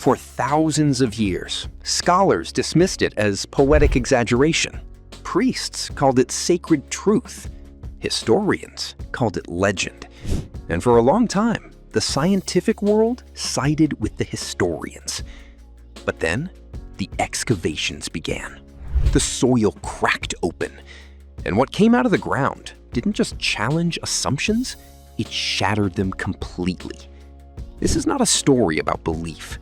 For thousands of years, scholars dismissed it as poetic exaggeration. Priests called it sacred truth. Historians called it legend. And for a long time, the scientific world sided with the historians. But then, the excavations began. The soil cracked open, and what came out of the ground didn't just challenge assumptions, it shattered them completely. This is not a story about belief.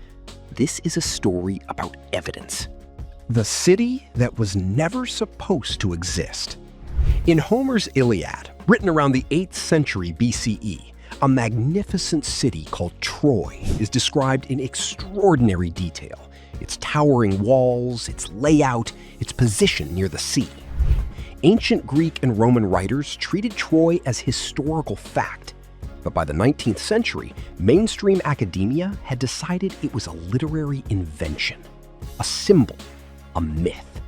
This is a story about evidence. The city that was never supposed to exist. In Homer's Iliad, written around the 8th century BCE, a magnificent city called Troy is described in extraordinary detail. Its towering walls, its layout, its position near the sea. Ancient Greek and Roman writers treated Troy as historical fact, but by the 19th century, mainstream academia had decided it was a literary invention, a symbol, a myth.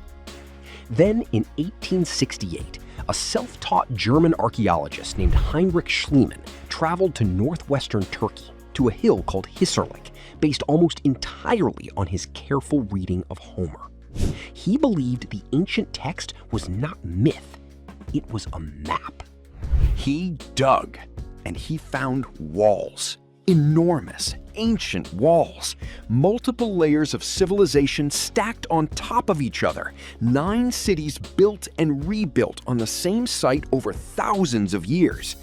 Then in 1868, a self-taught German archaeologist named Heinrich Schliemann traveled to northwestern Turkey to a hill called Hissarlik, based almost entirely on his careful reading of Homer. He believed the ancient text was not myth, it was a map. He dug, and he found walls. Enormous, ancient walls. Multiple layers of civilization stacked on top of each other. 9 cities built and rebuilt on the same site over thousands of years.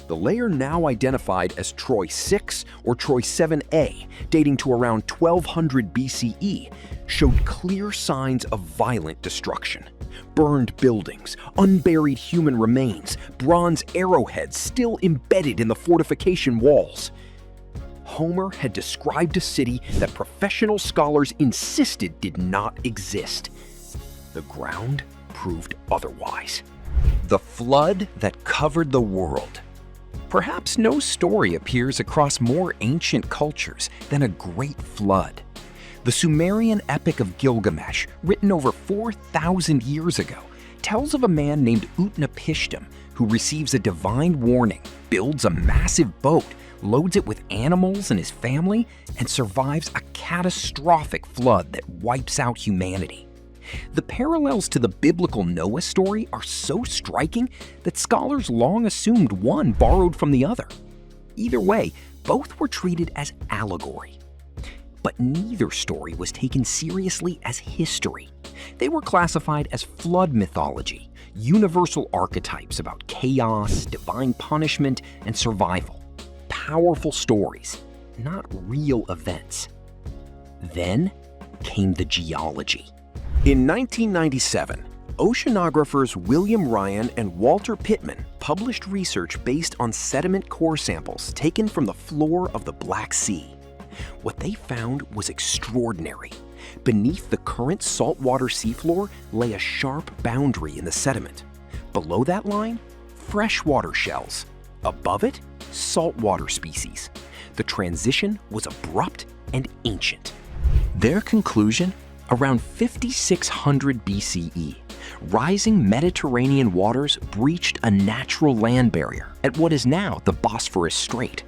The layer now identified as Troy 6 or Troy 7A, dating to around 1200 BCE, showed clear signs of violent destruction. Burned buildings, unburied human remains, bronze arrowheads still embedded in the fortification walls. Homer had described a city that professional scholars insisted did not exist. The ground proved otherwise. The flood that covered the world. Perhaps no story appears across more ancient cultures than a great flood. The Sumerian epic of Gilgamesh, written over 4,000 years ago, tells of a man named Utnapishtim who receives a divine warning, builds a massive boat, loads it with animals and his family, and survives a catastrophic flood that wipes out humanity. The parallels to the biblical Noah story are so striking that scholars long assumed one borrowed from the other. Either way, both were treated as allegory. But neither story was taken seriously as history. They were classified as flood mythology, universal archetypes about chaos, divine punishment, and survival. Powerful stories, not real events. Then came the geology. In 1997, oceanographers William Ryan and Walter Pittman published research based on sediment core samples taken from the floor of the Black Sea. What they found was extraordinary. Beneath the current saltwater seafloor lay a sharp boundary in the sediment. Below that line, freshwater shells. Above it, saltwater species. The transition was abrupt and ancient. Their conclusion? Around 5600 BCE, rising Mediterranean waters breached a natural land barrier at what is now the Bosphorus Strait.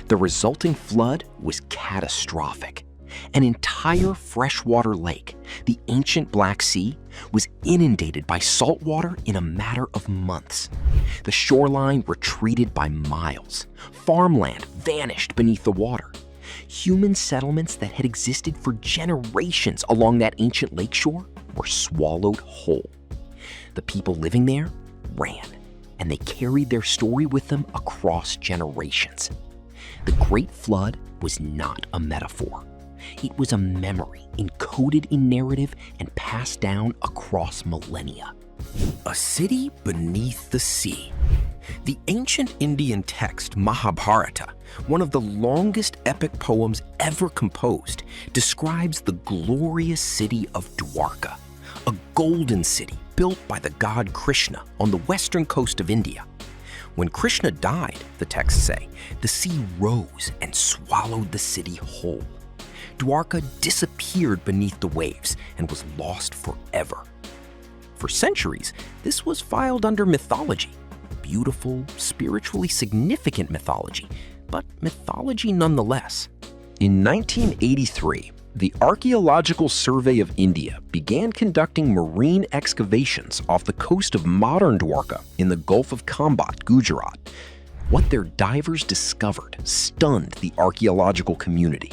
The resulting flood was catastrophic. An entire freshwater lake, the ancient Black Sea, was inundated by salt water in a matter of months. The shoreline retreated by miles. Farmland vanished beneath the water. Human settlements that had existed for generations along that ancient lakeshore were swallowed whole. The people living there ran, and they carried their story with them across generations. The Great Flood was not a metaphor. It was a memory encoded in narrative and passed down across millennia. A city beneath the sea. The ancient Indian text Mahabharata, one of the longest epic poems ever composed, describes the glorious city of Dwarka, a golden city built by the god Krishna on the western coast of India. When Krishna died, the texts say, the sea rose and swallowed the city whole. Dwarka disappeared beneath the waves and was lost forever. For centuries, this was filed under mythology. Beautiful, spiritually significant mythology, but mythology nonetheless. In 1983, The Archaeological Survey of India began conducting marine excavations off the coast of modern Dwarka in the Gulf of Kambat, Gujarat. What their divers discovered stunned the archaeological community.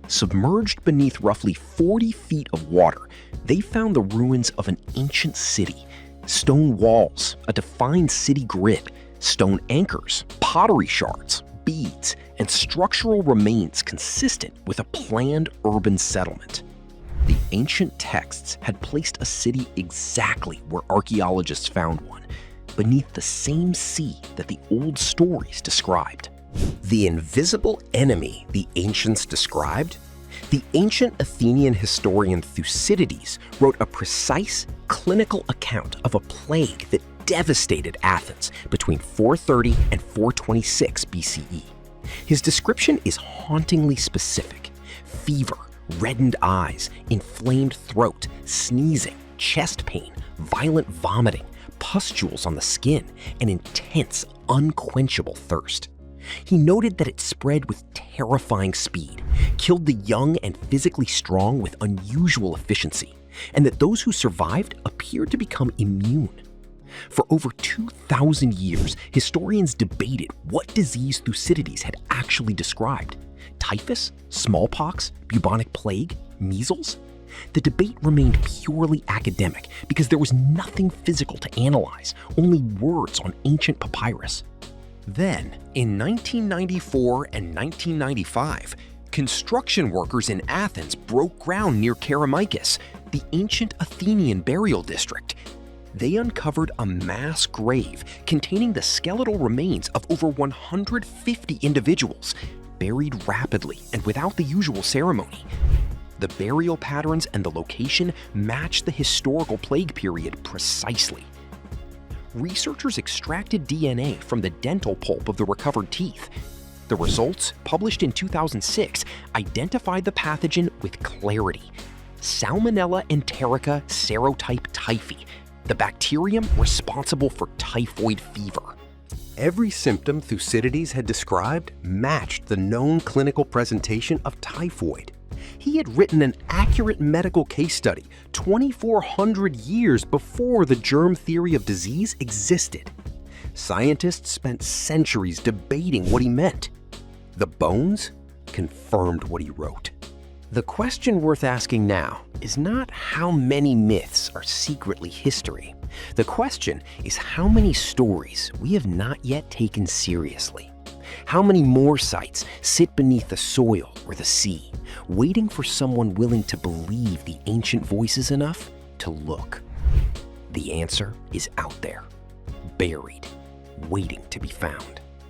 Submerged beneath roughly 40 feet of water, they found the ruins of an ancient city. Stone walls, a defined city grid, stone anchors, pottery shards, beads, and structural remains consistent with a planned urban settlement. The ancient texts had placed a city exactly where archaeologists found one, beneath the same sea that the old stories described. The invisible enemy the ancients described? The ancient Athenian historian Thucydides wrote a precise clinical account of a plague that devastated Athens between 430 and 426 BCE. His description is hauntingly specific. Fever, reddened eyes, inflamed throat, sneezing, chest pain, violent vomiting, pustules on the skin, and intense, unquenchable thirst. He noted that it spread with terrifying speed, killed the young and physically strong with unusual efficiency, and that those who survived appeared to become immune. For over 2,000 years, historians debated what disease Thucydides had actually described. Typhus, smallpox, bubonic plague, measles? The debate remained purely academic because there was nothing physical to analyze, only words on ancient papyrus. Then, in 1994 and 1995, construction workers in Athens broke ground near Kerameikis, the ancient Athenian burial district. They uncovered a mass grave containing the skeletal remains of over 150 individuals, buried rapidly and without the usual ceremony. The burial patterns and the location matched the historical plague period precisely. Researchers extracted DNA from the dental pulp of the recovered teeth. The results, published in 2006, identified the pathogen with clarity: Salmonella enterica serotype typhi, the bacterium responsible for typhoid fever. Every symptom Thucydides had described matched the known clinical presentation of typhoid. He had written an accurate medical case study 2,400 years before the germ theory of disease existed. Scientists spent centuries debating what he meant. The bones confirmed what he wrote. The question worth asking now is not how many myths are secretly history. The question is how many stories we have not yet taken seriously. How many more sites sit beneath the soil or the sea, waiting for someone willing to believe the ancient voices enough to look? The answer is out there, buried, waiting to be found.